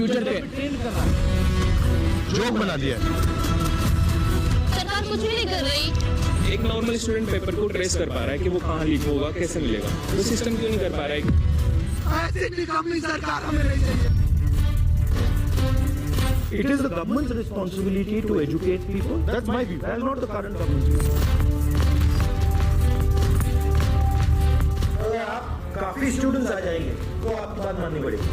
Future पे joke बना दिया है। सरकार कुछ भी नहीं कर रही। एक नॉर्मल स्टूडेंट पेपर को ट्रेस कर पा रहा है कि वो कहाँ लीक होगा, कैसे मिलेगा, तो सिस्टम क्यों नहीं कर पा रहा है? ऐसी निकम्मी सरकार हमें नहीं चाहिए। It is the government's responsibility to educate people. That's my view. That's not the current government's view. अगर आप काफी स्टूडेंट्स आ जाएंगे तो आपकी बात माननी पड़ेगी।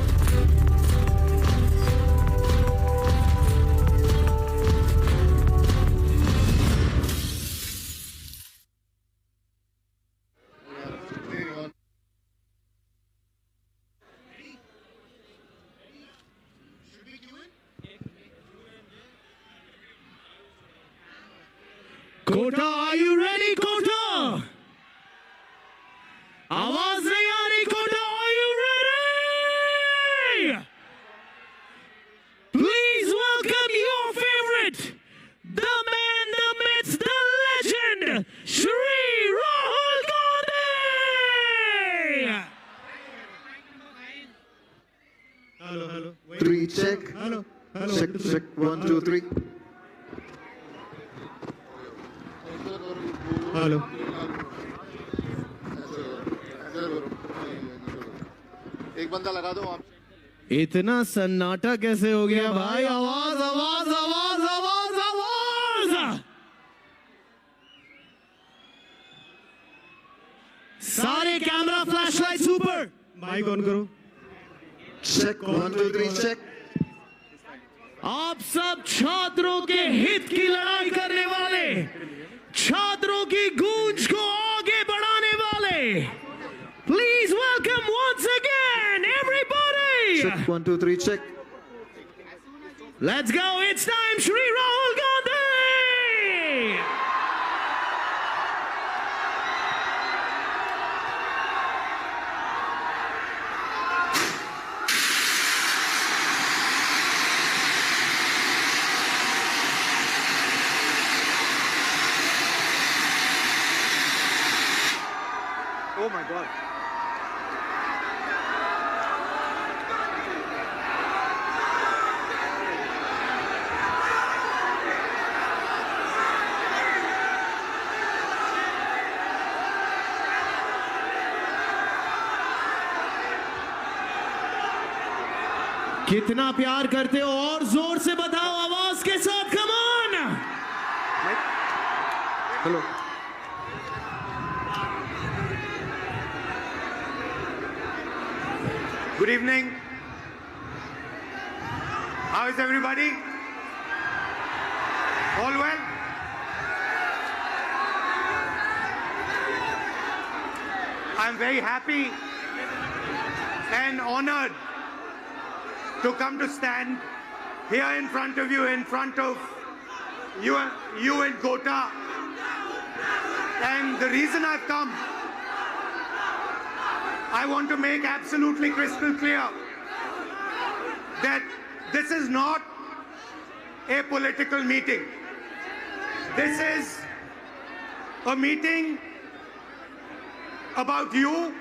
Kota, are you ready, Kota? आवाज नहीं आ रही, Kota, are you ready? Please welcome your favorite, the man, the myth, the legend, Shri Rahul Gandhi! Hello. 3 check. Hello. Check 1 2 3. Hello. एक बंदा लगा दो आप। इतना सन्नाटा कैसे हो गया भाई? आवाज आवाज आवाज आवाज आवाज! सारे कैमरा फ्लैशलाइट्स ऊपर। माइक ऑन करो। Check 1 2 3 check. आप सब छात्रों के हित की लड़ाई करने वाले, छात्रों की गूंज को आगे बढ़ाने वाले, please welcome once again everybody. Check 1 2 3 check. Let's go, it's time, Shri Rahul Gandhi. Oh my God. कितना प्यार करते हो और जोर से बताओ, आवाज के साथ, come on. Hello. Good evening. How is everybody? All well? I'm very happy and honored to come to stand here in front of you, in front of you and Kota. And the reason I've come, I want to make absolutely crystal clear that this is not a political meeting. This is a meeting about you,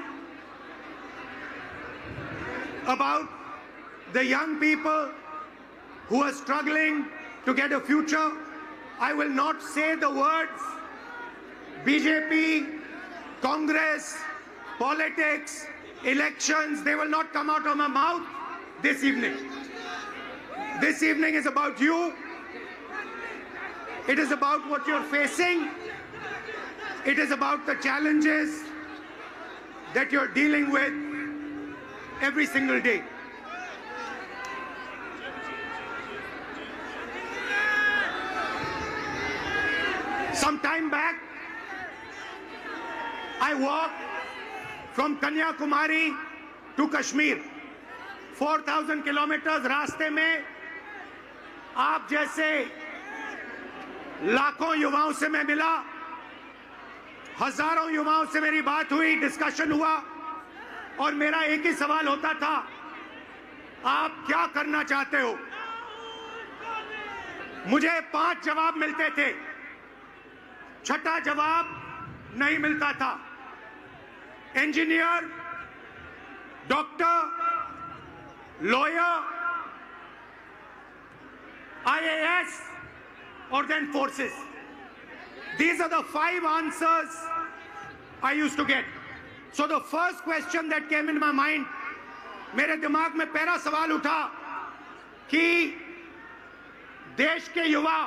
about the young people who are struggling to get a future. I will not say the words BJP, Congress, politics, elections. They will not come out of my mouth this evening. This evening is about you. It is about what you're facing. It is about the challenges that you're dealing with every single day. Some time back, I walked from Kanyakumari to Kashmir. 4,000 kilometers रास्ते में आप जैसे लाखों युवाओं से मैं मिला, हजारों युवाओं से मेरी बात हुई, डिस्कशन हुआ, और मेरा एक ही सवाल होता था, आप क्या करना चाहते हो? मुझे 5 जवाब मिलते थे, छठा जवाब नहीं मिलता था। Engineer, doctor, lawyer, IAS, or then forces. These are the 5 answers I used to get. So the first question that came in my mind, मेरे दिमाग में पहला सवाल उठा कि देश के युवा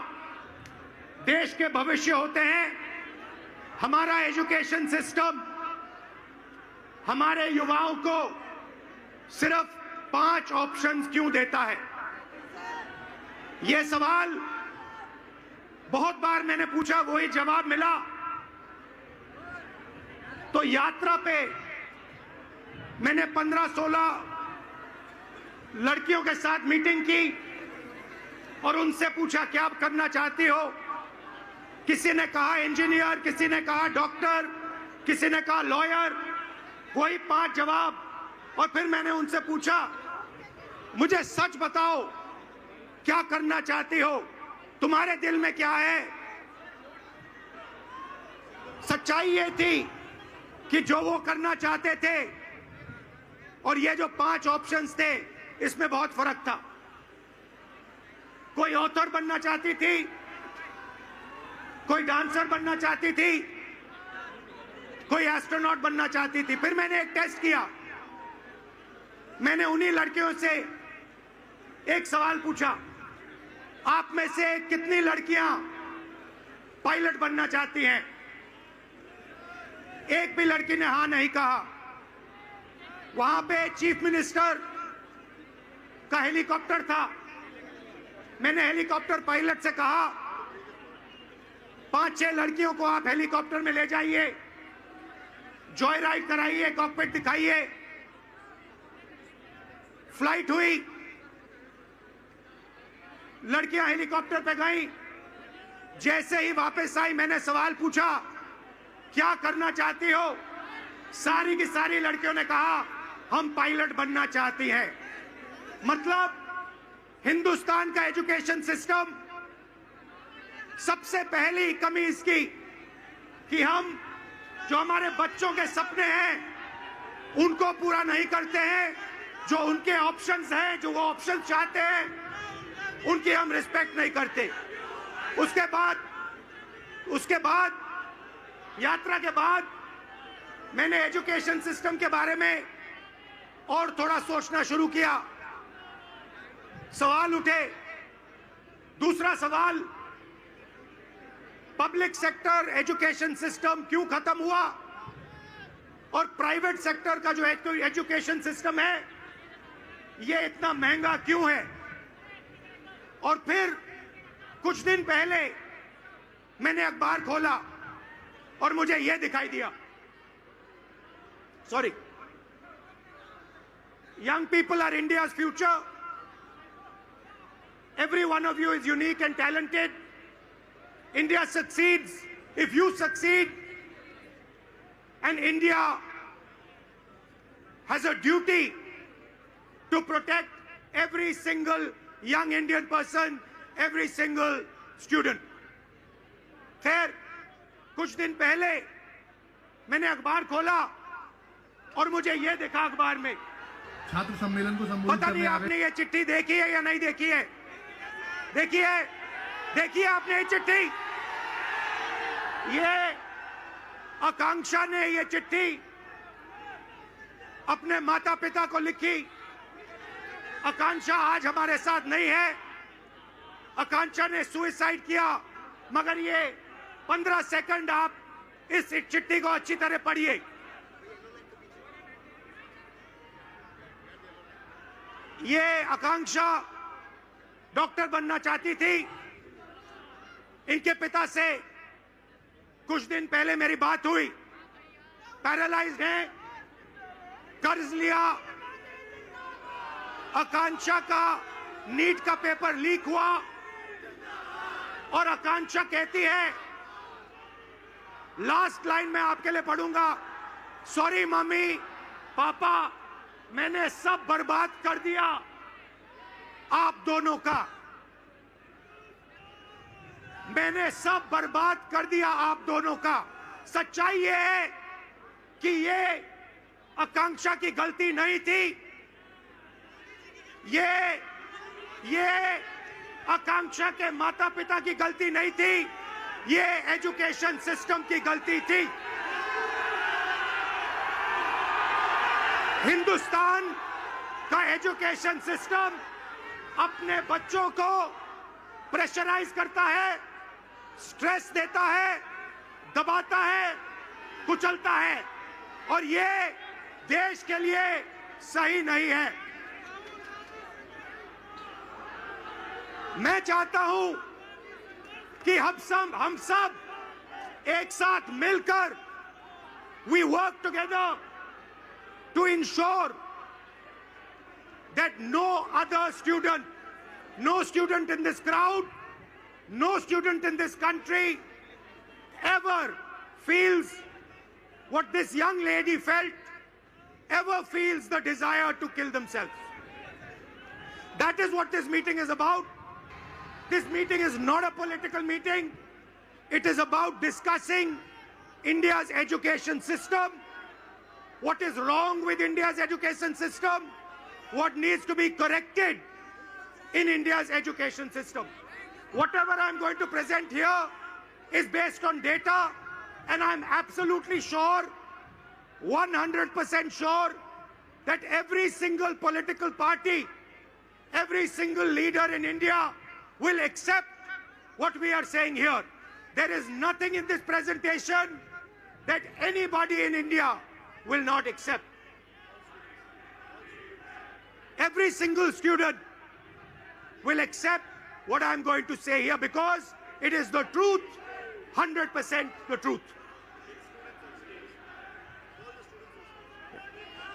देश के भविष्य होते हैं। हमारा एजुकेशन सिस्टम हमारे युवाओं को सिर्फ 5 ऑप्शंस क्यों देता है? यह सवाल बहुत बार मैंने पूछा, वही जवाब मिला। तो यात्रा पे मैंने 15-16 लड़कियों के साथ मीटिंग की और उनसे पूछा क्या आप करना चाहती हो? किसी ने कहा इंजीनियर, किसी ने कहा डॉक्टर, किसी ने कहा लॉयर, वही 5 जवाब। और फिर मैंने उनसे पूछा मुझे सच बताओ क्या करना चाहती हो, तुम्हारे दिल में क्या है? सच्चाई ये थी कि जो वो करना चाहते थे और ये जो 5 ऑप्शंस थे इसमें बहुत फर्क था। कोई ऑथर बनना चाहती थी, कोई डांसर बनना चाहती थी, कोई एस्ट्रोनॉट बनना चाहती थी। फिर मैंने एक टेस्ट किया, मैंने उन्हीं लड़कियों से एक सवाल पूछा, आप में से कितनी लड़कियां पायलट बनना चाहती हैं? एक भी लड़की ने हां नहीं कहा। वहां पे चीफ मिनिस्टर का हेलीकॉप्टर था। मैंने हेलीकॉप्टर पायलट से कहा 5-6 लड़कियों को आप हेलीकॉप्टर में ले जाइए, जॉय राइड कराइए, कॉकपिट दिखाइए। फ्लाइट हुई, लड़कियां हेलीकॉप्टर पे गईं। जैसे ही वापस आई मैंने सवाल पूछा क्या करना चाहती हो? सारी की सारी लड़कियों ने कहा हम पायलट बनना चाहती हैं। मतलब हिंदुस्तान का एजुकेशन सिस्टम, सबसे पहली कमी इसकी कि हम जो हमारे बच्चों के सपने हैं उनको पूरा नहीं करते हैं। जो उनके ऑप्शंस हैं, जो वो ऑप्शन चाहते हैं, उनकी हम रिस्पेक्ट नहीं करते। उसके बाद यात्रा के बाद मैंने एजुकेशन सिस्टम के बारे में और थोड़ा सोचना शुरू किया। सवाल उठे। दूसरा सवाल, पब्लिक सेक्टर एजुकेशन सिस्टम क्यों खत्म हुआ और प्राइवेट सेक्टर का जो एजुकेशन सिस्टम है ये इतना महंगा क्यों है? और फिर कुछ दिन पहले मैंने अखबार खोला और मुझे यह दिखाई दिया, sorry, young people are India's future. Every one of you is unique and talented. India succeeds if you succeed, and India has a duty to protect every single young Indian person, every single student. खैर कुछ दिन पहले मैंने अखबार खोला और मुझे यह दिखा अखबार में, छात्र सम्मेलन को संबोधित पता नहीं आपने ये चिट्ठी देखी है या नहीं देखी है? देखिए आपने ये चिट्ठी, ये आकांक्षा ने ये चिट्ठी अपने माता पिता को लिखी। आकांक्षा आज हमारे साथ नहीं है। आकांक्षा ने सुसाइड किया, मगर ये 15 सेकंड आप इस चिट्ठी को अच्छी तरह पढ़िए। ये आकांक्षा डॉक्टर बनना चाहती थी। इनके पिता से कुछ दिन पहले मेरी बात हुई। पैरालाइज्ड हैं, कर्ज लिया। आकांक्षा का नीट का पेपर लीक हुआ और आकांक्षा कहती है, लास्ट लाइन में आपके लिए पढ़ूंगा, सॉरी मम्मी पापा, मैंने सब बर्बाद कर दिया आप दोनों का। मैंने सब बर्बाद कर दिया आप दोनों का। सच्चाई ये है कि ये आकांक्षा की गलती नहीं थी। ये आकांक्षा के माता पिता की गलती नहीं थी, ये एजुकेशन सिस्टम की गलती थी। हिंदुस्तान का एजुकेशन सिस्टम अपने बच्चों को प्रेशराइज करता है, स्ट्रेस देता है, दबाता है, कुचलता है, और ये देश के लिए सही नहीं है। मैं चाहता हूं कि हम सब एक साथ मिलकर we work together to ensure that no other student, no student in this crowd, no student in this country ever feels what this young lady felt, ever feels the desire to kill themselves. That is what this meeting is about. This meeting is not a political meeting. It is about discussing India's education system, what is wrong with India's education system, what needs to be corrected in India's education system. Whatever I'm going to present here is based on data, and I'm absolutely sure, 100% sure, that every single political party, every single leader in India will accept what we are saying here. There is nothing in this presentation that anybody in India will not accept. Every single student will accept what I'm going to say here because it is the truth, 100% the truth.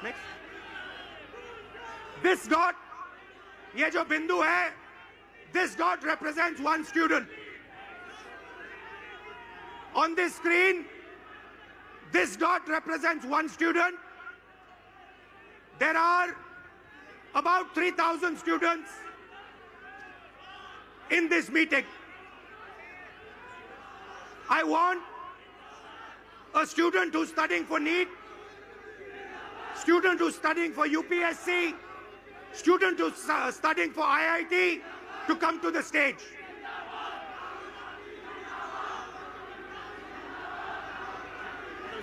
Next. This dot, ये जो बिंदु है, this dot represents one student. On this screen, this dot represents one student. There are about 3,000 students in this meeting. I want a student who's studying for NEET, student who's studying for UPSC, student who's studying for IIT to come to the stage.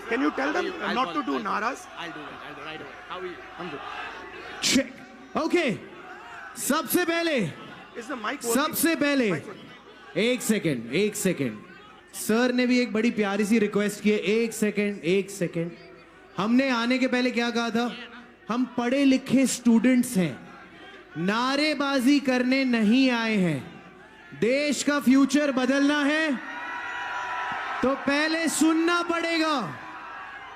Can you tell them not to do naras? I'll do it right away. How are you? I'm good. Check. Okay. सबसे पहले Is the mic working? सबसे पहले एक second sir ने भी एक बड़ी प्यारी सी रिक्वेस्ट की है। एक सेकंड हमने आने के पहले क्या कहा था? हम पढ़े लिखे स्टूडेंट्स हैं, नारेबाजी करने नहीं आए हैं। देश का फ्यूचर बदलना है तो पहले सुनना पड़ेगा।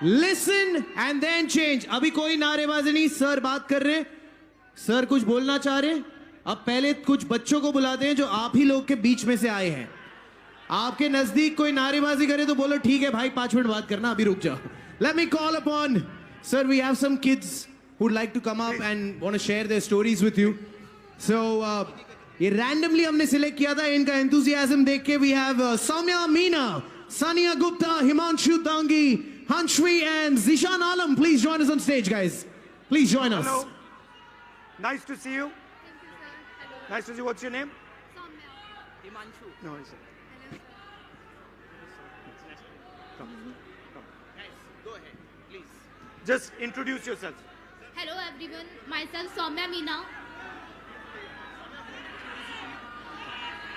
Listen and then change. अभी कोई नारेबाजी नहीं, सर बात कर रहे, सर कुछ बोलना चाह रहे। अब पहले कुछ बच्चों को बुलाते हैं जो आप ही लोग के बीच में से आए हैं। आपके नजदीक कोई नारेबाजी करे तो बोलो ठीक है भाई 5 मिनट बात करना, अभी रुक जाओ। Let me call upon sir, we have some kids who'd like to come up and want to share their stories with you. So ये randomly हमने select किया था, इनका enthusiasm देख के we have Soumya Meena, Sania Gupta, Himanshu Dangi, Hanshvi and Zishan Alam. Please join us on stage, guys. Please join us. Hello. Nice to see you. Nice to see you. What's your name? Himanshu. No, I said. Come. Go ahead, please. Just introduce yourself. Hello everyone, myself Soumya Meena.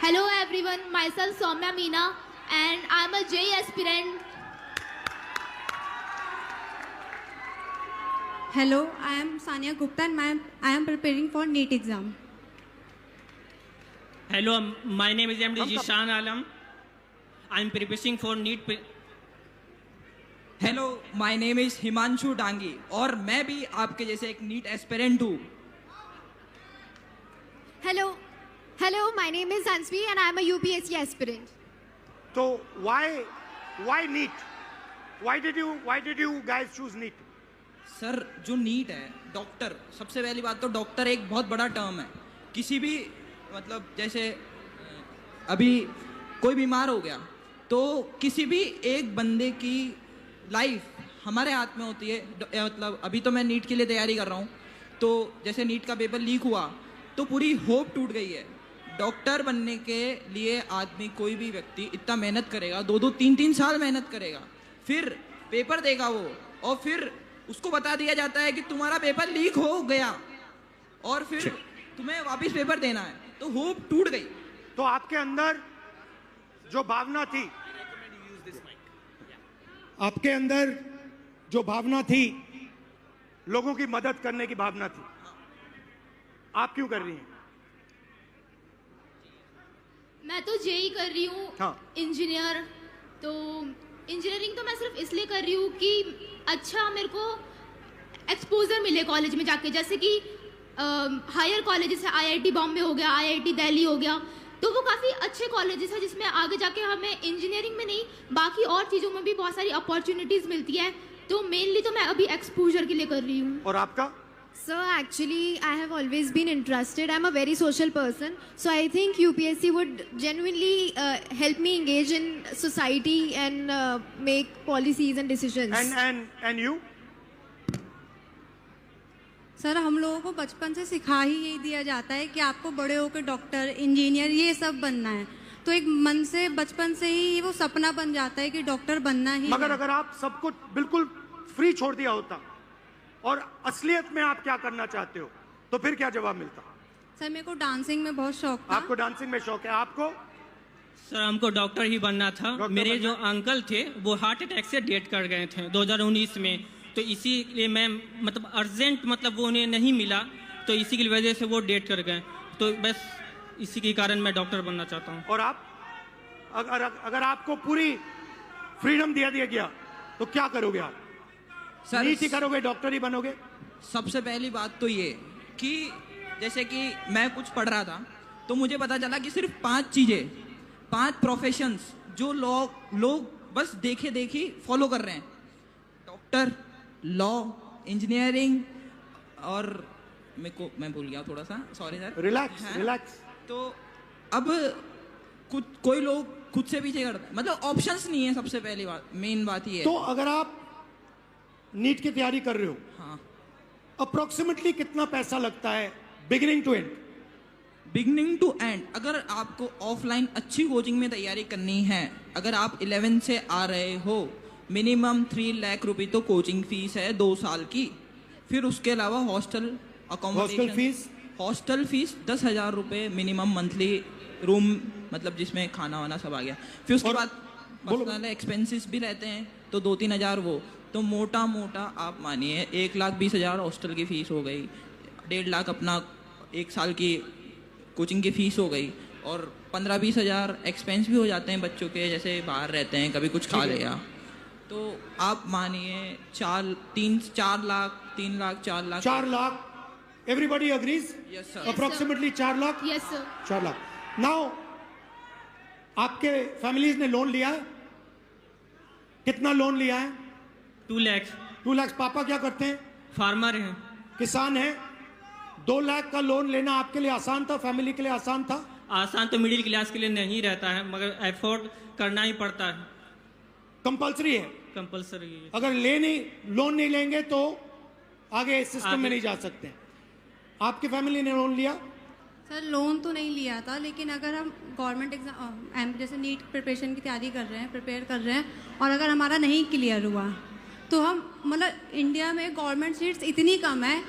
Hello everyone, myself Soumya Meena and I'm a JEE aspirant. Hello, I am Sania Gupta and I am preparing for NEET exam. Hello, my name is MD Zishan Alam. I am preparing for NEET. Hello, my name is Himanshu Dangi और मैं भी आपके जैसे एक NEET aspirant हूँ। Hello, my name is Hansvi and I am a UPSC aspirant. So why NEET? Why did you guys choose NEET? Sir, जो NEET है, doctor, सबसे पहली बात तो डॉक्टर एक बहुत बड़ा टर्म है। किसी भी मतलब जैसे अभी कोई बीमार हो गया तो किसी भी एक बंदे की लाइफ हमारे हाथ में होती है। मतलब अभी तो मैं नीट के लिए तैयारी कर रहा हूँ, तो जैसे नीट का पेपर लीक हुआ तो पूरी होप टूट गई है। डॉक्टर बनने के लिए आदमी कोई भी व्यक्ति इतना मेहनत करेगा, 2-2 3-3 साल मेहनत करेगा, फिर पेपर देगा वो, और फिर उसको बता दिया जाता है कि तुम्हारा पेपर लीक हो गया और फिर तुम्हें वापस पेपर देना है, तो होप टूट गई। तो आपके अंदर जो भावना थी, आपके अंदर जो भावना थी, लोगों की मदद करने की भावना थी, आप क्यों कर रही हैं? मैं तो जेई कर रही हूँ, हाँ। इंजीनियर। तो इंजीनियरिंग तो मैं सिर्फ इसलिए कर रही हूँ कि अच्छा मेरे को एक्सपोजर मिले कॉलेज में जाके, जैसे कि हायर कॉलेजेस है, आईआईटी बॉम्बे हो गया, आईआईटी दिल्ली हो गया, तो वो काफ़ी अच्छे कॉलेजेस हैं जिसमें आगे जाके हमें इंजीनियरिंग में नहीं बाकी और चीज़ों में भी बहुत सारी अपॉर्चुनिटीज़ मिलती है। तो मेनली तो मैं अभी एक्सपोजर के लिए कर रही हूँ। और आपका? So actually, I have always been interested. I'm a very social person. So I think UPSC would genuinely help me engage in society and make policies and decisions. And you? Sir, हम लोगों को बचपन से सिखा ही यही दिया जाता है कि आपको बड़े होकर डॉक्टर, इंजीनियर ये सब बनना है, तो एक मन से बचपन से ही वो सपना बन जाता है कि डॉक्टर बनना ही। मगर अगर आप सब कुछ बिल्कुल फ्री छोड़ दिया होता और असलियत में आप क्या करना चाहते हो, तो फिर क्या जवाब मिलता? सर, मेरे को डांसिंग में बहुत शौक था। आपको डांसिंग में शौक है? आपको? सर, हमको डॉक्टर ही बनना था। मेरे जो अंकल थे वो हार्ट अटैक से डेथ कर गए थे 2019 में, तो इसीलिए मैं मतलब अर्जेंट मतलब वो उन्हें नहीं मिला, तो इसी की वजह से वो डेथ कर गए, तो बस इसी के कारण मैं डॉक्टर बनना चाहता हूँ। और आप? अगर आपको पूरी फ्रीडम दिया गया तो क्या करोगे आप? सर, नीट ही करोगे, डॉक्टर ही बनोगे? सबसे पहली बात तो ये कि जैसे कि मैं कुछ पढ़ रहा था तो मुझे पता चला कि सिर्फ 5 चीज़ें, 5 प्रोफेशंस जो लोग बस देखे देखी फॉलो कर रहे हैं: डॉक्टर, लॉ, इंजीनियरिंग, और मैं भूल गया थोड़ा सा, सॉरी सर। रिलैक्स। तो अब कोई लोग खुद से पीछे करते हैं, मतलब ऑप्शंस नहीं है। सबसे पहली बात, मेन बात ये है। तो अगर आप नीट की तैयारी कर रहे हो, हाँ, अप्रोक्सीमेटली कितना पैसा लगता है beginning to end? Beginning to end, अगर आपको ऑफलाइन अच्छी कोचिंग में तैयारी करनी है, अगर आप 11 से आ रहे हो, मिनिमम 3 लाख रुपए तो कोचिंग फीस है 2 साल की। फिर उसके अलावा हॉस्टल अकोमोडेशन, हॉस्टल फीस 10,000 रुपये मिनिमम मंथली, रूम मतलब जिसमें खाना वाना सब आ गया। फिर उसके बाद पर्सनल एक्सपेंसेस भी रहते हैं, तो 2-3 हज़ार वो, तो मोटा आप मानिए 1,20,000 हॉस्टल की फ़ीस हो गई, 1.5 लाख अपना 1 साल की कोचिंग की फ़ीस हो गई, और 15-20 हज़ार एक्सपेंस भी हो जाते हैं बच्चों के, जैसे बाहर रहते हैं, कभी कुछ खा लिया, तो आप मानिए 4 lakh 4 lakh. Everybody agrees? Yes sir. Approximately 4 lakh? Yes sir. 4 lakh. Now आपके फैमिलीज ने लोन लिया है? कितना लोन लिया है? 2 लाख। 2 लाख। पापा क्या करते हैं? फार्मर हैं। किसान हैं। 2 लाख का लोन लेना आपके लिए आसान था, फैमिली के लिए आसान था? आसान तो मिडिल क्लास के लिए नहीं रहता है, मगर एफोर्ड करना ही पड़ता है। कंपल्सरी है? कंपल्सरी है। अगर लोन नहीं लेंगे तो आगे सिस्टम में नहीं जा सकते। आपकी फैमिली ने लोन लिया? सर, लोन तो नहीं लिया था, लेकिन अगर हम गवर्नमेंट एग्जाम जैसे नीट प्रिपरेशन की तैयारी कर रहे हैं, प्रिपेयर कर रहे हैं, और अगर हमारा नहीं क्लियर हुआ तो हम मतलब इंडिया में गवर्नमेंट सीट्स इतनी कम है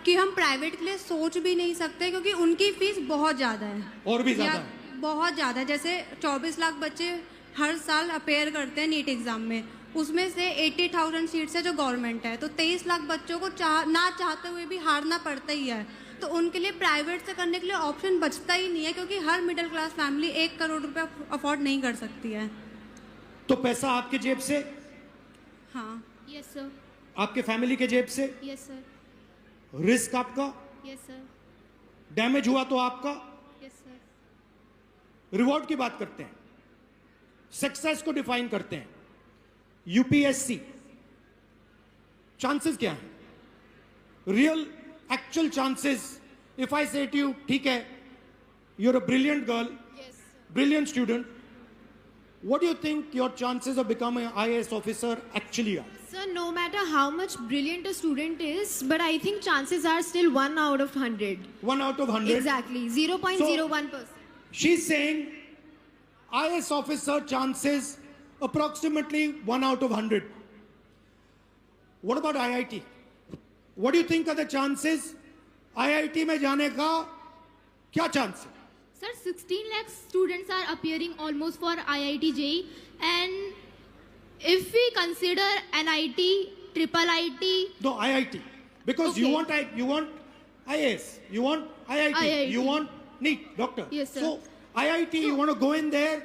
कि हम प्राइवेट के लिए सोच भी नहीं सकते, क्योंकि उनकी फीस बहुत ज़्यादा है। और भी ज़्यादा है? बहुत ज़्यादा है। जैसे 24 लाख बच्चे हर साल अपेयर करते हैं नीट एग्ज़ाम में, उसमें से 80,000 सीट्स है जो गवर्नमेंट है, तो 23 लाख बच्चों को ना चाहते हुए भी हारना पड़ता ही है। तो उनके लिए प्राइवेट से करने के लिए ऑप्शन बचता ही नहीं है, क्योंकि हर मिडिल क्लास फैमिली 1 करोड़ रुपया अफोर्ड नहीं कर सकती है। तो पैसा आपके जेब से? हाँ। Yes sir. आपके फैमिली के जेब से? Yes sir. रिस्क आपका? Yes sir. डैमेज हुआ तो आपका? Yes sir. रिवॉर्ड की बात करते हैं, सक्सेस को डिफाइन करते हैं। यूपीएससी चांसेस क्या है? Real actual chances. If I say to you, ठीक है, you are a brilliant girl, brilliant student, what do you think your chances of becoming an IAS officer actually are? Sir, no matter how much brilliant a student is, but I think chances are still 1 out of 100. 1 out of 100? Exactly, 0.01%. She's saying IS officer chances approximately 1 out of 100. What about IIT? What do you think are the chances? IIT में जाने का क्या chance है? Sir, 16 lakh students are appearing almost for IIT JEE, and if we consider NIT, triple IT. No, IIT. Because you want IAS, you want IIT, you want NEET, doctor. Yes, sir. So IIT, you want to go in there,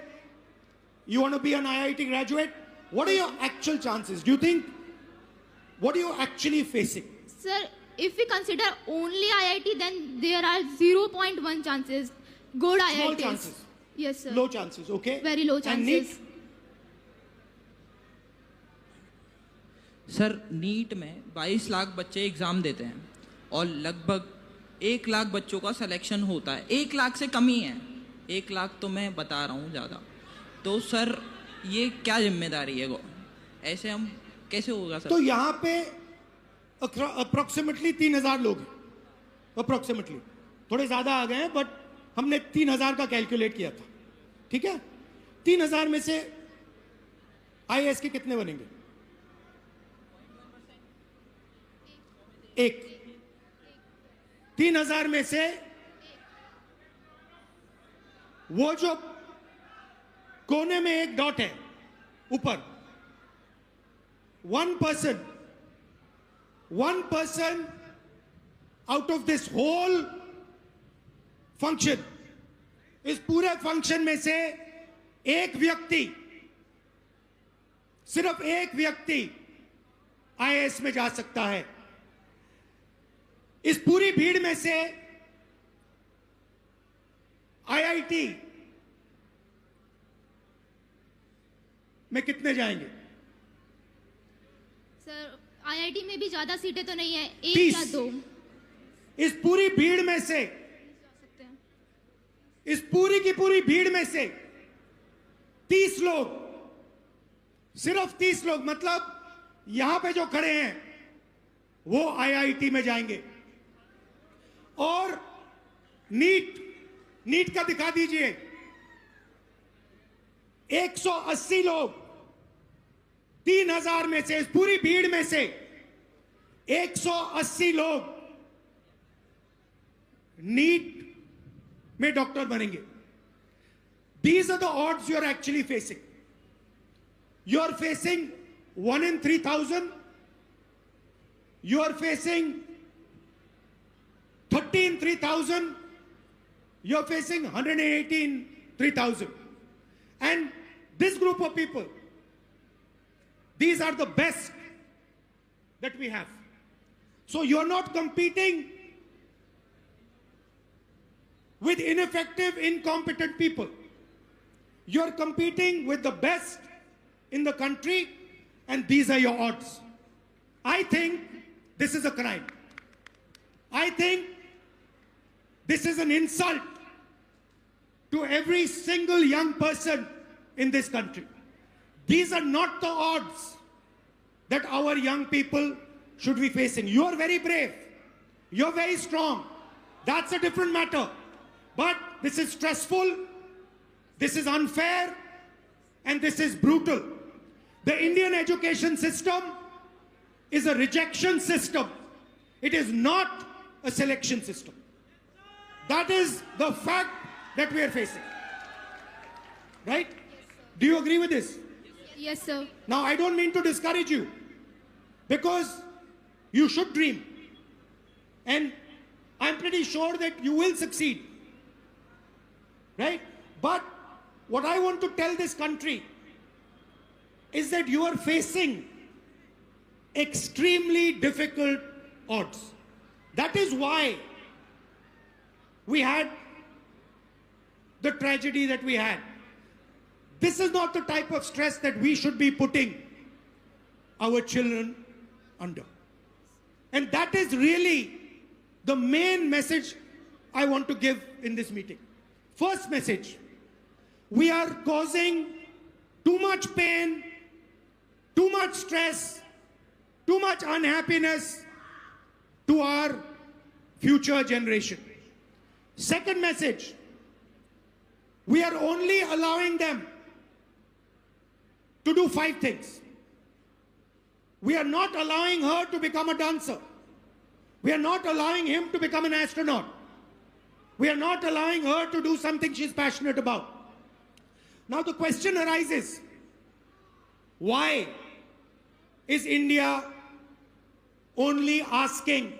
you want to be an IIT graduate. What are your actual chances? Do you think, what are you actually facing? Sir, if we consider only IIT, then there are 0.1 chances. Good IITs. Small chances. Yes, sir. Low chances, okay? Very low chances. And NEET? Sir NEET में 22 लाख बच्चे exam देते हैं और लगभग 1 लाख बच्चों का selection होता है। 1 लाख से कम ही है, 1 लाख तो मैं बता रहा हूँ ज़्यादा। तो सर ये क्या जिम्मेदारी है वो, ऐसे हम कैसे होगा सर? तो यहाँ पे अप्रोक्सीमेटली 3000 लोग हैं, अप्रोक्सीमेटली थोड़े ज़्यादा आ गए हैं, बट हमने 3000 का कैलकुलेट किया था, ठीक है? 3000 में से IAS के कितने बनेंगे? एक। 3000 में से वो जो कोने में एक डॉट है ऊपर, 1 person out of this whole function, इस पूरे फंक्शन में से एक व्यक्ति, सिर्फ एक व्यक्ति IAS में जा सकता है। इस पूरी भीड़ में से IIT में कितने जाएंगे? सर IIT में भी ज्यादा सीटें तो नहीं है, 1 30। या 2। इस पूरी भीड़ में से, इस पूरी की पूरी भीड़ में से 30 लोग, सिर्फ 30 लोग, मतलब यहां पे जो खड़े हैं वो IIT में जाएंगे। और नीट का दिखा दीजिए, 180 लोग 3000 में से, इस पूरी भीड़ में से 180 लोग नीट में डॉक्टर बनेंगे। These are the odds you are actually facing. You are facing 1 in 3000. You are facing 30 in 3000. You are facing 180 in 3000. And this group of people, these are the best that we have. So you are not competing with ineffective, incompetent people. You are competing with the best in the country, and these are your odds. I think this is a crime. I think this is an insult to every single young person in this country. These are not the odds that our young people should be facing. You are very brave. You're very strong. That's a different matter. But this is stressful, this is unfair, and this is brutal. The Indian education system is a rejection system. It is not a selection system. That is the fact that we are facing. Right? Do you agree with this? Yes, sir. Now, I don't mean to discourage you, because you should dream. And I'm pretty sure that you will succeed. Right? But what I want to tell this country is that you are facing extremely difficult odds. That is why we had the tragedy that we had. This is not the type of stress that we should be putting our children under. And that is really the main message I want to give in this meeting. First message, we are causing too much pain, too much stress, too much unhappiness to our future generation. Second message, we are only allowing them to do 5 things. We are not allowing her to become a dancer. We are not allowing him to become an astronaut. We are not allowing her to do something she's passionate about. Now the question arises, why is India only asking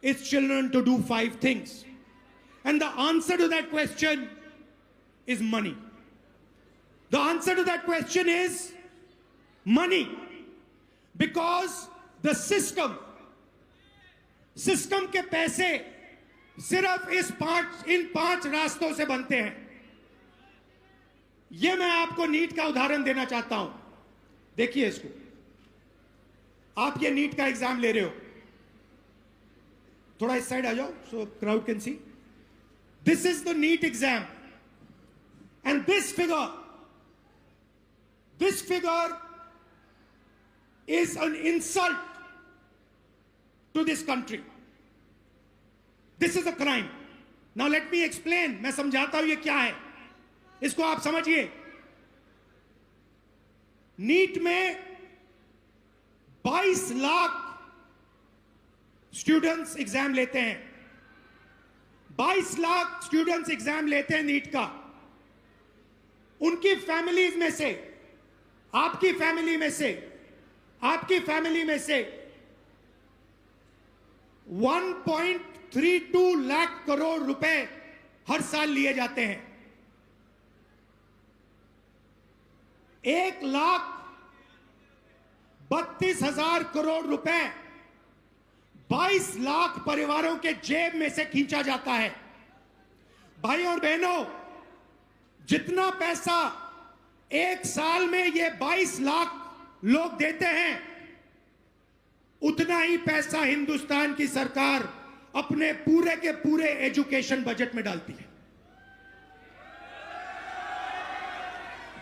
its children to do 5 things? And the answer to that question is money. The answer to that question is money. Because the system के पैसे सिर्फ इन 5 रास्तों से बनते हैं. ये मैं आपको नीट का उदाहरण देना चाहता हूं. देखिए इसको. आप ये नीट का एग्जाम ले रहे हो. थोड़ा इस साइड आ जाओ so crowd can see. This is the NEET exam. And this figure is an insult to this country. This is a crime. Now let me explain. मैं समझाता हूं ये क्या है. इसको आप समझिए. नीट में 22 लाख स्टूडेंट्स एग्जाम लेते हैं. 22 लाख स्टूडेंट्स एग्जाम लेते हैं नीट का. उनकी फैमिलीज में से, आपकी फैमिली में से 1.32 लाख करोड़ रुपए हर साल लिए जाते हैं. 1,32,000 करोड़ रुपए 22 लाख परिवारों के जेब में से खींचा जाता है. भाई और बहनों, जितना पैसा एक साल में ये 22 लाख लोग देते हैं, उतना ही पैसा हिंदुस्तान की सरकार अपने पूरे के पूरे एजुकेशन बजट में डालती है.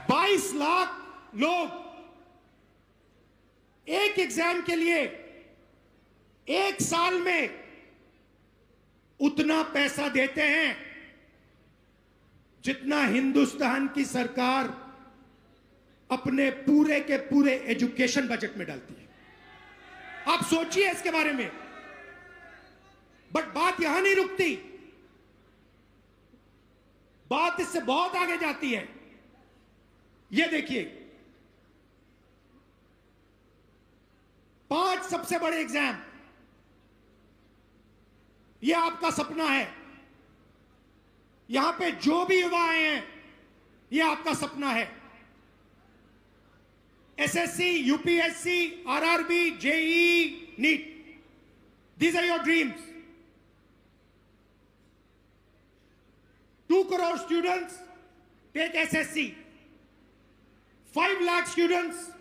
22 लाख लोग एक एग्जाम के लिए एक साल में उतना पैसा देते हैं जितना हिंदुस्तान की सरकार अपने पूरे के पूरे एजुकेशन बजट में डालती है. आप सोचिए इसके बारे में. बट बात यहां नहीं रुकती. बात इससे बहुत आगे जाती है. ये देखिए, 5 सबसे बड़े एग्जाम. ये आपका सपना है. यहां पे जो भी युवा आए हैं, ये आपका सपना है. SSC, UPSC, RRB, JEE, NEET. These are your dreams. 2 crore students take SSC. 5 lakh students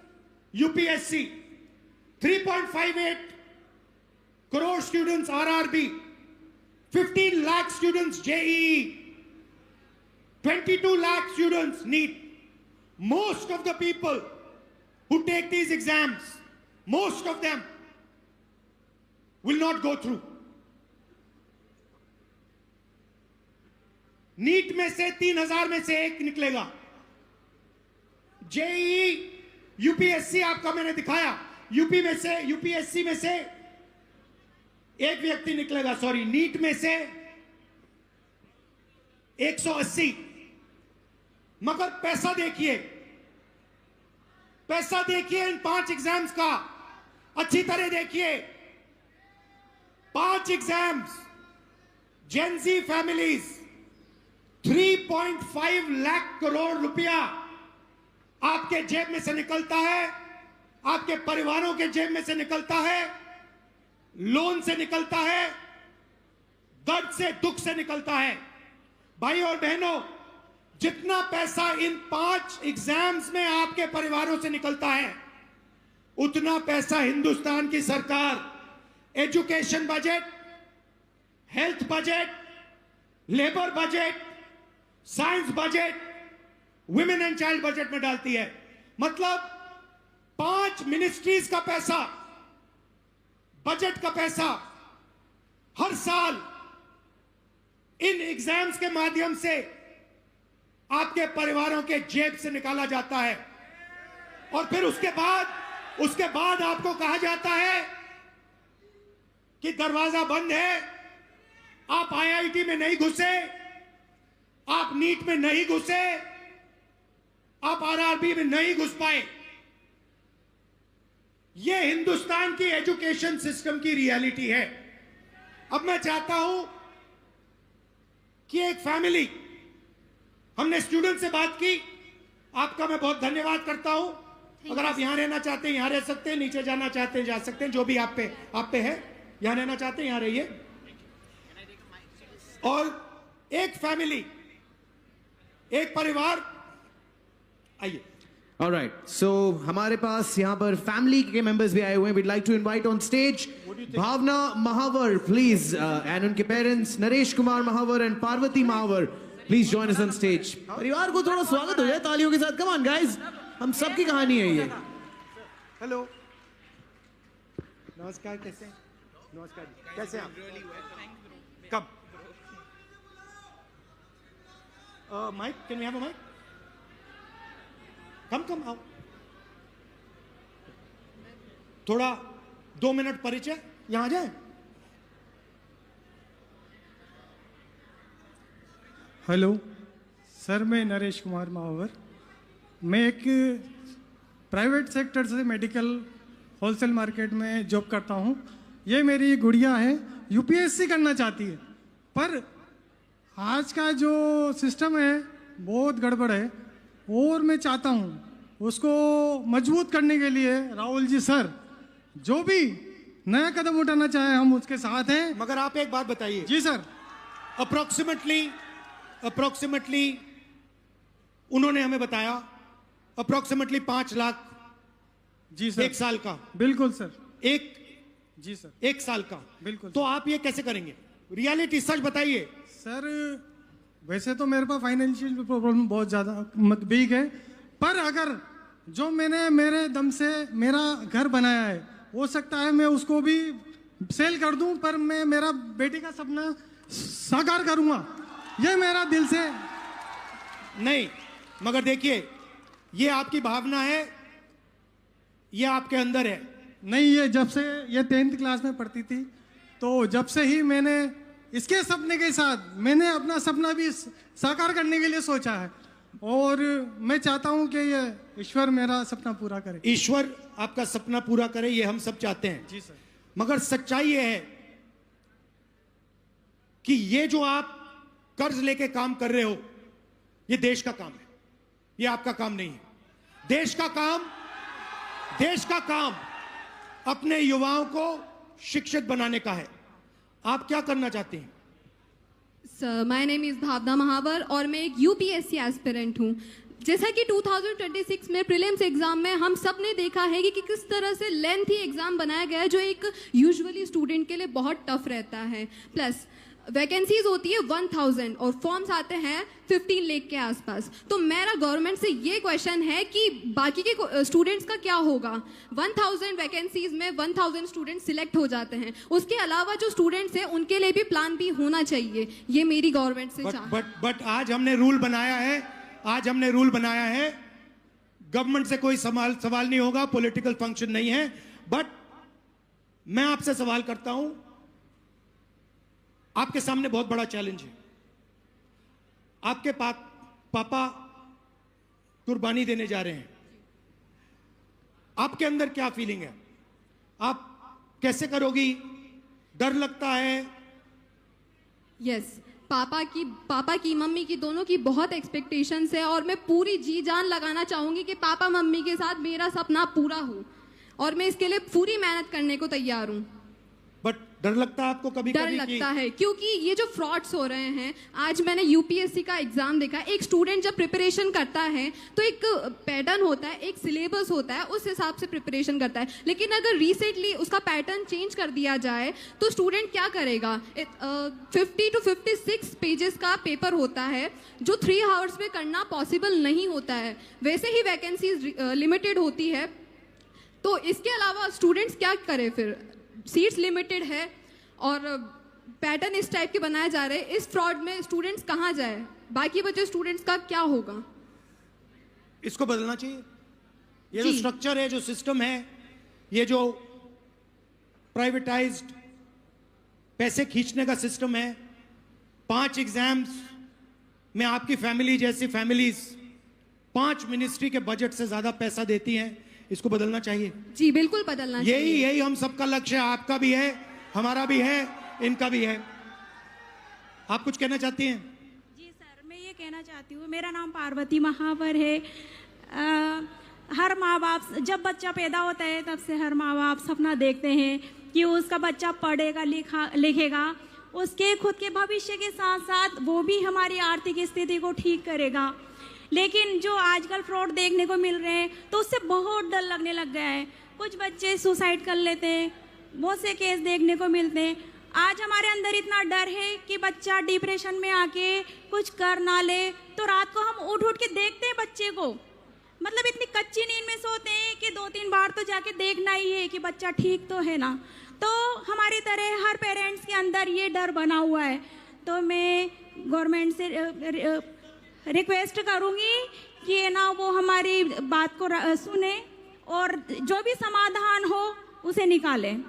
UPSC. 3.58 crore students RRB. 15 lakh students JEE. 22 lakh students NEET. Most of the people who take these exams, most of them will not go through. NEET में से 3,000 में से एक निकलेगा. JEE, UPSC आपका मैंने दिखाया. UPSC में से एक व्यक्ति निकलेगा. सॉरी, नीट में से 180. मगर पैसा देखिए इन 5 एग्जाम्स का. अच्छी तरह देखिए. 5 exams, Gen Z families, 3.5 lakh crore रुपया आपके जेब में से निकलता है, आपके परिवारों के जेब में से निकलता है, लोन से निकलता है, दर्द से, दुख से निकलता है. भाई और बहनों, जितना पैसा इन 5 एग्जाम्स में आपके परिवारों से निकलता है, उतना पैसा हिंदुस्तान की सरकार education budget, health budget, labour budget, science budget, women and child budget में डालती है. मतलब 5 मिनिस्ट्रीज का पैसा, बजट का पैसा हर साल इन एग्जाम्स के माध्यम से आपके परिवारों के जेब से निकाला जाता है और फिर उसके बाद आपको कहा जाता है कि दरवाजा बंद है, आप आईआईटी में नहीं घुसे, आप नीट में नहीं घुसे, आप आरआरबी में नहीं घुस पाए। यह हिंदुस्तान की एजुकेशन सिस्टम की रियलिटी है। अब मैं चाहता हूं कि एक फैमिली, हमने स्टूडेंट से बात की, आपका मैं बहुत धन्यवाद करता हूं। अगर आप यहां रहना चाहते हैं यहां रह सकते हैं, नीचे जाना चाहते हैं जा सकते हैं, जो भी आप पे है। यहां रहना चाहते हैं यहां रहिए। और एक फैमिली, एक परिवार, आइए। Alright, so हमारे पास यहाँ पर फैमिली के मेंबर्स भी आए हुए हैं. We'd like to invite on stage Bhavna Mahawar, please, and उनके parents Naresh Kumar Mahawar and Parvati Mahawar, please join us on stage. परिवार को थोड़ा स्वागत हो जाए तालियों के साथ. Come on guys, हम सबकी कहानी है ये. हेलो, नमस्कार, कैसे हैं? नमस्कार जी, कैसे हैं आप? कब? Mic, can we have a mic? Come आओ. थोड़ा 2 मिनट परिचय, यहां आ जाए. हेलो सर, मैं नरेश कुमार महावर. मैं एक प्राइवेट सेक्टर से मेडिकल होलसेल मार्केट में जॉब करता हूं. ये मेरी गुड़िया है, यूपीएससी करना चाहती है, पर आज का जो सिस्टम है बहुत गड़बड़ है और मैं चाहता हूं उसको मजबूत करने के लिए राहुल जी सर जो भी नया कदम उठाना चाहे हम उसके साथ हैं. मगर आप एक बात बताइए. जी सर. अप्रोक्सीमेटली उन्होंने हमें बताया अप्रोक्सीमेटली 5 लाख. जी सर. 1 साल का. बिल्कुल सर. जी सर. 1 साल का. बिल्कुल. तो आप ये कैसे करेंगे? रियलिटी सच बताइए सर. वैसे तो मेरे पास फाइनेंशियल प्रॉब्लम बहुत ज़्यादा बिग है, पर अगर जो मैंने मेरे दम से मेरा घर बनाया है हो सकता है मैं उसको भी सेल कर दूं, पर मैं मेरा बेटी का सपना साकार करूंगा, ये मेरा दिल से. नहीं, मगर देखिए ये आपकी भावना है, ये आपके अंदर है. नहीं, ये जब से ये 10th क्लास में पढ़ती थी तो जब से ही मैंने इसके सपने के साथ मैंने अपना सपना भी साकार करने के लिए सोचा है और मैं चाहता हूं कि ये ईश्वर मेरा सपना पूरा करे. ईश्वर आपका सपना पूरा करे, ये हम सब चाहते हैं. जी सर. मगर सच्चाई ये है कि ये जो आप कर्ज लेके काम कर रहे हो ये देश का काम है, ये आपका काम नहीं है. देश का काम अपने युवाओं को शिक्षित बनाने का है. आप क्या करना चाहते हैं? सर, माय नेम इज़ भावना महावर और मैं एक यूपीएससी एस्पिरेंट हूँ. जैसा कि 2026 में प्रीलिम्स एग्जाम में हम सब ने देखा है कि किस तरह से लेंथी एग्जाम बनाया गया है जो एक यूजुअली स्टूडेंट के लिए बहुत टफ रहता है. प्लस वैकेंसीज होती है 1000 और फॉर्म्स आते हैं 15 लाख के आसपास. तो मेरा गवर्नमेंट से ये क्वेश्चन है कि बाकी के स्टूडेंट्स का क्या होगा? 1000 वैकेंसीज में 1000 स्टूडेंट्स सिलेक्ट हो जाते हैं, उसके अलावा जो स्टूडेंट्स हैं उनके लिए भी प्लान बी होना चाहिए. ये मेरी गवर्नमेंट से बट आज हमने रूल बनाया है, गवर्नमेंट से कोई सवाल नहीं होगा, पॉलिटिकल फंक्शन नहीं है. बट मैं आपसे सवाल करता हूं, आपके सामने बहुत बड़ा चैलेंज है. आपके पापा कुर्बानी देने जा रहे हैं. आपके अंदर क्या फीलिंग है? आप कैसे करोगी? डर लगता है? यस. पापा की मम्मी की दोनों की बहुत एक्सपेक्टेशंस है और मैं पूरी जी जान लगाना चाहूंगी कि पापा मम्मी के साथ मेरा सपना पूरा हो और मैं इसके लिए पूरी मेहनत करने को तैयार हूँ. बट डर लगता है आपको? कभी डर लगता है क्योंकि ये जो फ्रॉड्स हो रहे हैं. आज मैंने यूपीएससी का एग्जाम देखा. एक स्टूडेंट जब प्रिपरेशन करता है तो एक पैटर्न होता है, एक सिलेबस होता है, उस हिसाब से प्रिपरेशन करता है. लेकिन अगर रिसेंटली उसका पैटर्न चेंज कर दिया जाए तो स्टूडेंट क्या करेगा? 50 to 56 पेजेस का पेपर होता है जो 3 आवर्स में करना पॉसिबल नहीं होता है. वैसे ही वैकेंसीज लिमिटेड होती है. तो इसके अलावा स्टूडेंट्स क्या करें फिर? सीट्स लिमिटेड है और पैटर्न इस टाइप के बनाए जा रहे हैं, इस फ्रॉड में स्टूडेंट्स कहाँ जाए, बाकी बचे स्टूडेंट्स का क्या होगा? इसको बदलना चाहिए। ये जो स्ट्रक्चर है, जो सिस्टम है, ये जो प्राइवेटाइज्ड पैसे खींचने का सिस्टम है, 5 एग्जाम्स में आपकी फैमिली जैसी फैमिलीज 5 मिनिस्ट्री के बजट से ज्यादा पैसा देती हैं, इसको बदलना चाहिए। जी बिल्कुल बदलना चाहिए। यही हम सबका लक्ष्य है, आपका भी है, हमारा भी है, इनका भी है। आप कुछ कहना चाहती हैं? जी सर, मैं ये कहना चाहती हूँ, मेरा नाम पार्वती महावर है। हर माँ बाप जब बच्चा पैदा होता है तब से हर माँ बाप सपना देखते हैं कि उसका बच्चा पढ़ेगा लिखेगा, उसके खुद के भविष्य के साथ साथ वो भी हमारी आर्थिक स्थिति को ठीक करेगा। लेकिन जो आजकल फ्रॉड देखने को मिल रहे हैं तो उससे बहुत डर लगने लग गया है। कुछ बच्चे सुसाइड कर लेते हैं, बहुत से केस देखने को मिलते हैं। आज हमारे अंदर इतना डर है कि बच्चा डिप्रेशन में आके कुछ कर ना ले, तो रात को हम उठ उठ के देखते हैं बच्चे को, मतलब इतनी कच्ची नींद में सोते हैं कि 2-3 बार तो जाके देखना ही है कि बच्चा ठीक तो है ना। तो हमारी तरह हर पेरेंट्स के अंदर ये डर बना हुआ है। तो मैं गवर्नमेंट से रिक्वेस्ट करूँगी कि ना वो हमारी बात को सुने और जो भी समाधान हो उसे निकालें।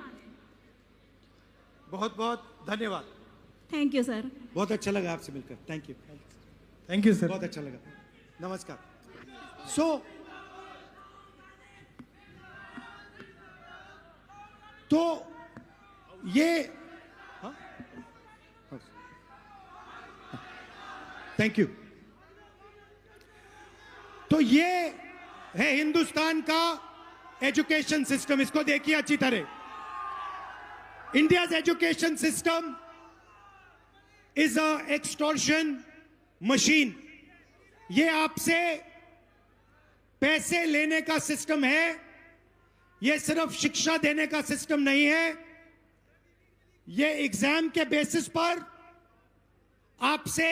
बहुत बहुत धन्यवाद। Thank you sir. बहुत अच्छा लगा आपसे मिलकर। Thank you. Thank you sir. बहुत अच्छा लगा। नमस्कार। तो ये थैंक यू। तो ये है हिंदुस्तान का एजुकेशन सिस्टम। इसको देखिए अच्छी तरह। India's education system is a extortion machine. ये आपसे पैसे लेने का सिस्टम है, ये सिर्फ शिक्षा देने का सिस्टम नहीं है। ये एग्जाम के बेसिस पर आपसे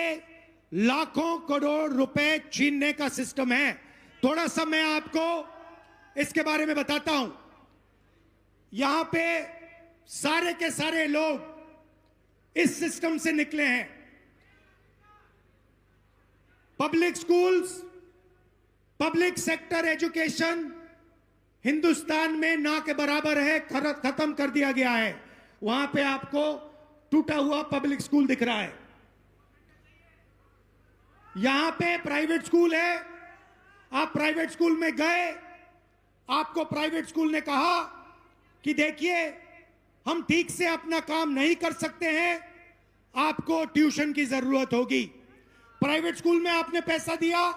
लाखों करोड़ रुपए छीनने का सिस्टम है। थोड़ा सा मैं आपको इसके बारे में बताता हूं। यहां पे सारे के सारे लोग इस सिस्टम से निकले हैं। Public schools, public sector education Hindustan में ना के बराबर है, खत्म कर दिया गया है। वहां पे आपको टूटा हुआ पब्लिक स्कूल दिख रहा है। यहां पे प्राइवेट स्कूल है। आप प्राइवेट स्कूल में गए, आपको प्राइवेट स्कूल ने कहा कि देखिए हम ठीक से अपना काम नहीं कर सकते हैं, आपको ट्यूशन की जरूरत होगी। प्राइवेट स्कूल में आपने पैसा दिया,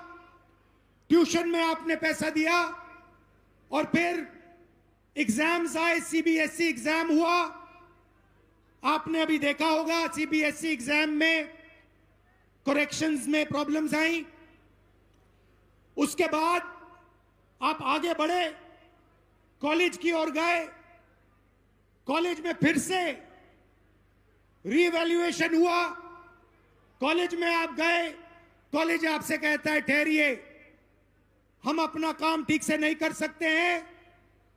ट्यूशन में आपने पैसा दिया, और फिर एग्जाम्स आए, सीबीएसई एग्जाम हुआ। आपने अभी देखा होगा सीबीएसई एग्जाम में करेक्शंस में प्रॉब्लम्स आई। उसके बाद आप आगे बढ़े, कॉलेज की ओर गए, कॉलेज में फिर से रीवैल्यूएशन हुआ। कॉलेज में आप गए, कॉलेज आपसे कहता है ठहरिए, हम अपना काम ठीक से नहीं कर सकते हैं,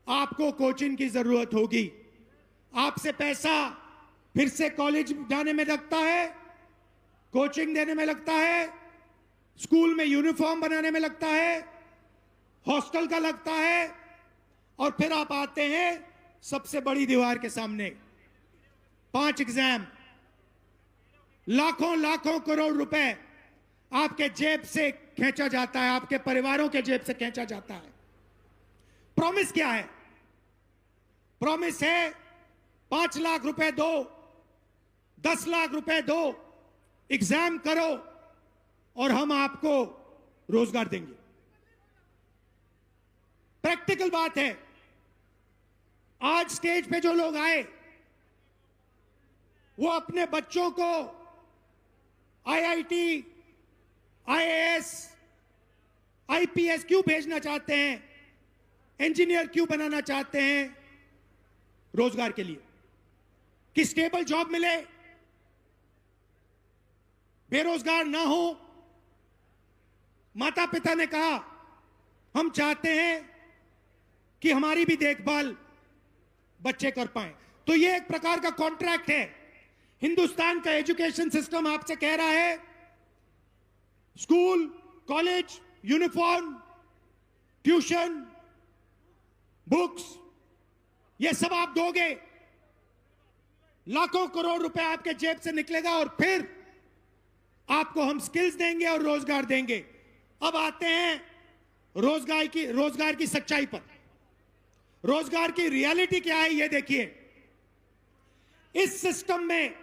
आपको कोचिंग की जरूरत होगी। आपसे पैसा फिर से कॉलेज जाने में लगता है, कोचिंग देने में लगता है, स्कूल में यूनिफॉर्म बनाने में लगता है, हॉस्टल का लगता है, और फिर आप आते हैं सबसे बड़ी दीवार के सामने। 5 एग्जाम, लाखों लाखों करोड़ रुपए आपके जेब से खींचा जाता है, आपके परिवारों के जेब से खींचा जाता है। प्रॉमिस क्या है? प्रॉमिस है 5 लाख रुपए दो, 10 लाख रुपए दो, एग्जाम करो और हम आपको रोजगार देंगे। प्रैक्टिकल बात है। आज स्टेज पे जो लोग आए वो अपने बच्चों को आईआईटी, आईएएस, आईपीएस क्यों भेजना चाहते हैं, इंजीनियर क्यों बनाना चाहते हैं? रोजगार के लिए, कि स्टेबल जॉब मिले, बेरोजगार ना हो। माता पिता ने कहा हम चाहते हैं कि हमारी भी देखभाल बच्चे कर पाए। तो ये एक प्रकार का कॉन्ट्रैक्ट है हिंदुस्तान का एजुकेशन सिस्टम आपसे कह रहा है school, college, uniform, tuition, books, ये सब आप दोगे, लाखों करोड़ रुपए आपके जेब से निकलेगा और फिर आपको हम स्किल्स देंगे और रोजगार देंगे। अब आते हैं रोजगार की सच्चाई पर। रोजगार की रियलिटी क्या है ये देखिए। इस सिस्टम में,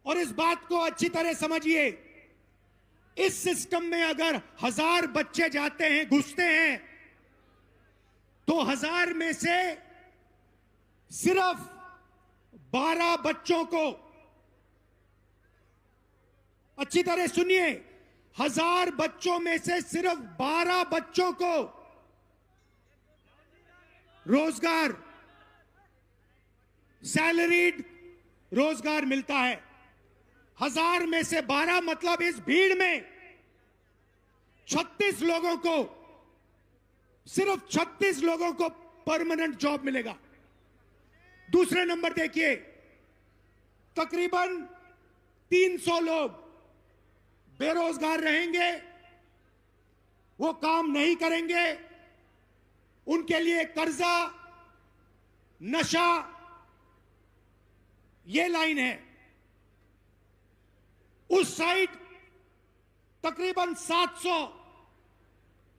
और इस बात को अच्छी तरह समझिए, इस सिस्टम में अगर 1000 बच्चे जाते हैं, घुसते हैं, तो 1000 में से सिर्फ 12 बच्चों को, अच्छी तरह सुनिए, 1000 बच्चों में से सिर्फ 12 बच्चों को रोजगार, सैलरीड रोजगार मिलता है। 1000 में से 12 मतलब इस भीड़ में 36 लोगों को, सिर्फ 36 लोगों को परमानेंट जॉब मिलेगा। दूसरे नंबर देखिए, तकरीबन 300 लोग बेरोजगार रहेंगे, वो काम नहीं करेंगे, उनके लिए कर्जा, नशा, ये लाइन है। उस साइड तकरीबन 700,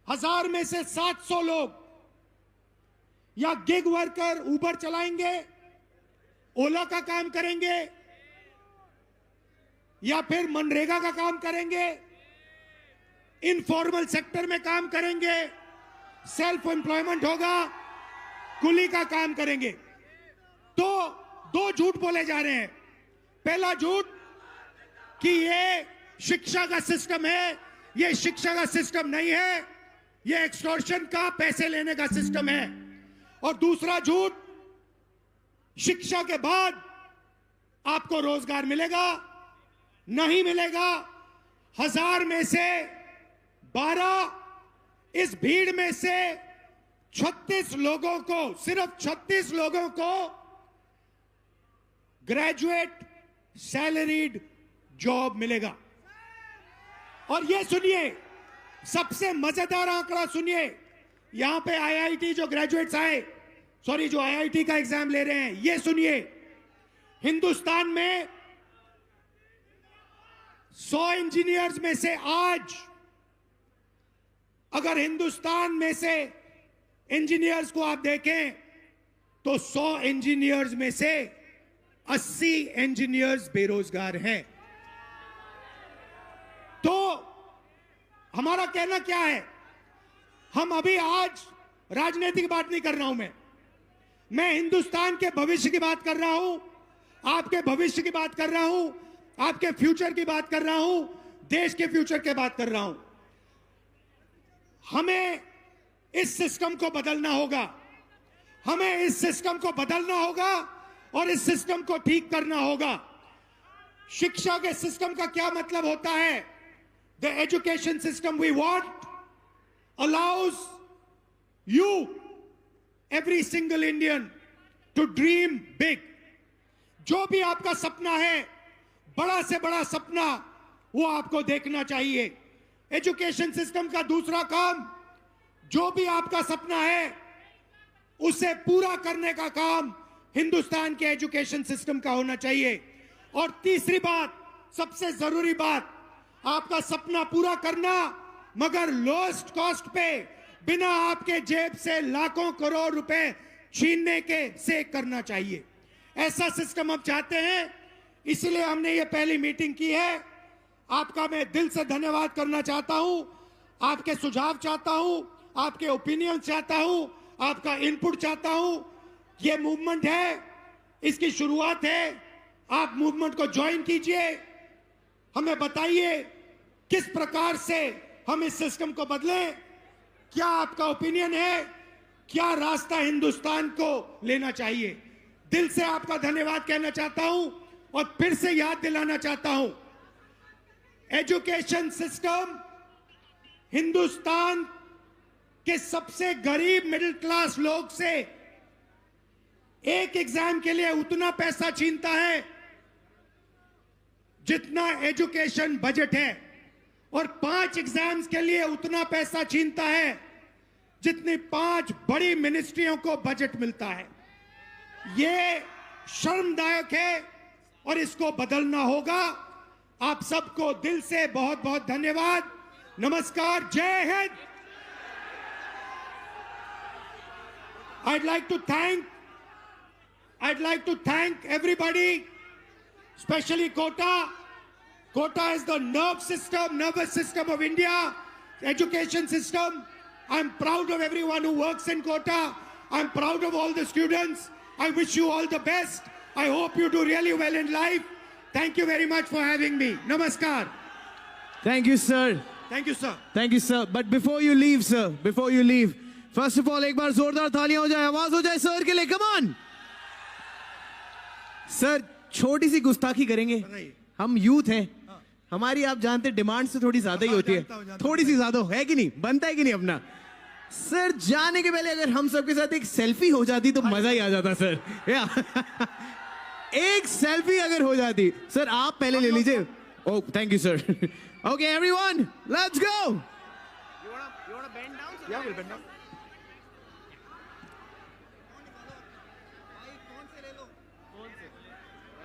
1000 में से 700 लोग या गिग वर्कर, उबर चलाएंगे, ओला का काम करेंगे, या फिर मनरेगा का काम करेंगे, इनफॉर्मल सेक्टर में काम करेंगे, सेल्फ एम्प्लॉयमेंट होगा, कुली का काम करेंगे। तो 2 झूठ बोले जा रहे हैं। पहला झूठ कि ये शिक्षा का सिस्टम है, ये शिक्षा का सिस्टम नहीं है, ये एक्सटॉर्शन का, पैसे लेने का सिस्टम है। और दूसरा झूठ, शिक्षा के बाद आपको रोजगार मिलेगा, नहीं मिलेगा। 1000 में से 12, इस भीड़ में से 36 लोगों को, सिर्फ 36 लोगों को ग्रेजुएट सैलरीड जॉब मिलेगा। और ये सुनिए, सबसे मजेदार आंकड़ा सुनिए, यहां पे आईआईटी जो ग्रेजुएट्स आए, सॉरी जो आईआईटी का एग्जाम ले रहे हैं, ये सुनिए, हिंदुस्तान में 100 इंजीनियर्स में से आज, अगर हिंदुस्तान में से इंजीनियर्स को आप देखें तो 100 इंजीनियर्स में से 80 इंजीनियर्स बेरोजगार हैं। तो हमारा कहना क्या है, हम अभी आज राजनीति की बात नहीं कर रहा हूं, मैं हिंदुस्तान के भविष्य की बात कर रहा हूं, आपके भविष्य की बात कर रहा हूं, आपके फ्यूचर की बात कर रहा हूं, देश के फ्यूचर की बात कर रहा हूं। हमें इस सिस्टम को बदलना होगा, हमें इस सिस्टम को बदलना होगा और इस सिस्टम को ठीक करना होगा। शिक्षा के सिस्टम का क्या मतलब होता है? The education system we want allows you, every single Indian, to dream big. जो भी आपका सपना है, बड़ा से बड़ा सपना, वो आपको देखना चाहिए। एजुकेशन सिस्टम का दूसरा काम, जो भी आपका सपना है उसे पूरा करने का काम हिंदुस्तान के एजुकेशन सिस्टम का होना चाहिए। और तीसरी बात, सबसे जरूरी बात, आपका सपना पूरा करना मगर लोएस्ट कॉस्ट पे, बिना आपके जेब से लाखों करोड़ रुपए छीनने के से करना चाहिए। ऐसा सिस्टम हम चाहते हैं, इसलिए हमने ये पहली मीटिंग की है। आपका मैं दिल से धन्यवाद करना चाहता हूं, आपके सुझाव चाहता हूं, आपके ओपिनियन चाहता हूं, आपका इनपुट चाहता हूं। ये मूवमेंट है, इसकी शुरुआत है, आप मूवमेंट को ज्वाइन कीजिए, हमें बताइए किस प्रकार से हम इस सिस्टम को बदलें, क्या आपका ओपिनियन है, क्या रास्ता हिंदुस्तान को लेना चाहिए। दिल से आपका धन्यवाद कहना चाहता हूं और फिर से याद दिलाना चाहता हूं, एजुकेशन सिस्टम हिंदुस्तान के सबसे गरीब मिडिल क्लास लोग से एक एग्जाम के लिए उतना पैसा छीनता है जितना एजुकेशन बजट है और 5 एग्जाम्स के लिए उतना पैसा छीनता है जितनी 5 बड़ी मिनिस्ट्रियों को बजट मिलता है। ये शर्मदायक है और इसको बदलना होगा। आप सबको दिल से बहुत बहुत धन्यवाद। नमस्कार, जय Hind. I'd like to thank everybody, especially Kota. Kota is the nervous system of India, education system. I'm proud of everyone who works in Kota. I'm proud of all the students. I wish you all the best. I hope you do really well in life. Thank you very much for having me. Namaskar. Thank you, sir. Thank you, sir. Thank you, sir. But before you leave, sir, before you leave, first of all, एक बार जोरदार तालियां हो जाए, आवाज हो जाए sir के लिए, come on. सर, छोटी सी गुस्ताखी करेंगे। हम यूथ हैं, हमारी आप जानते डिमांड से थोड़ी ज्यादा ही होती है, थोड़ी सी ज्यादा है कि नहीं, बनता है कि नहीं अपना। सर, जाने के पहले अगर हम सबके साथ एक सेल्फी हो जाती तो मजा ही आ जाता सर। एक सेल्फी अगर हो जाती। सर, आप पहले ले लीजिए। Oh, thank you sir. Okay everyone, let's go. You wanna bend down? So Yeah, we'll bend down.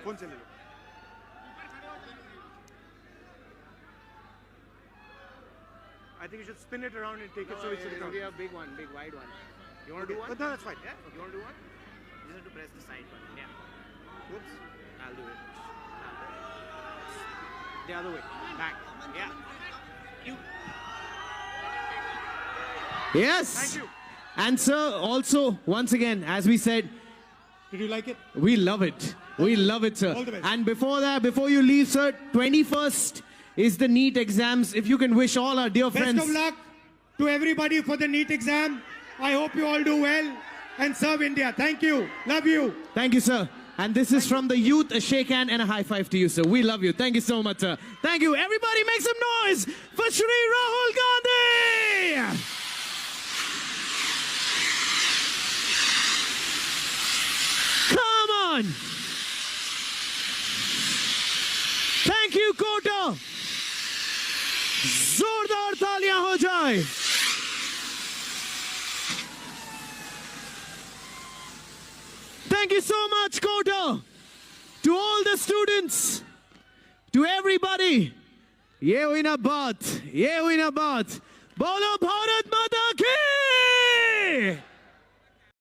Phone से ले लो। I think you should spin it around and take it so it's it'll be a big one, big wide one. You want to do one? No, that's fine. Yeah? You want to do one? You just have to press the side button. Yeah. Whoops. I'll do it. The other way. Back. Yeah. You. Yes. Thank you. And sir, also, once again, as we said, did you like it? We love it. We love it, sir. All the best. And before that, before you leave, sir, 21st is the NEET exams. If you can wish all our dear friends. Best of luck to everybody for the NEET exam. I hope you all do well and serve India. Thank you. Love you. Thank you, sir. And this is from the youth, a shake hand and a high five to you, sir. We love you. Thank you so much, sir. Thank you. Everybody make some noise for Shri Rahul Gandhi. Come on. Thank you, Kota. जोरदार तालियां हो जाए। Thank you so much, Kota. To all the students, to everybody. ये हुई ना बात, ये हुई ना बात। बोलो भारत माता की।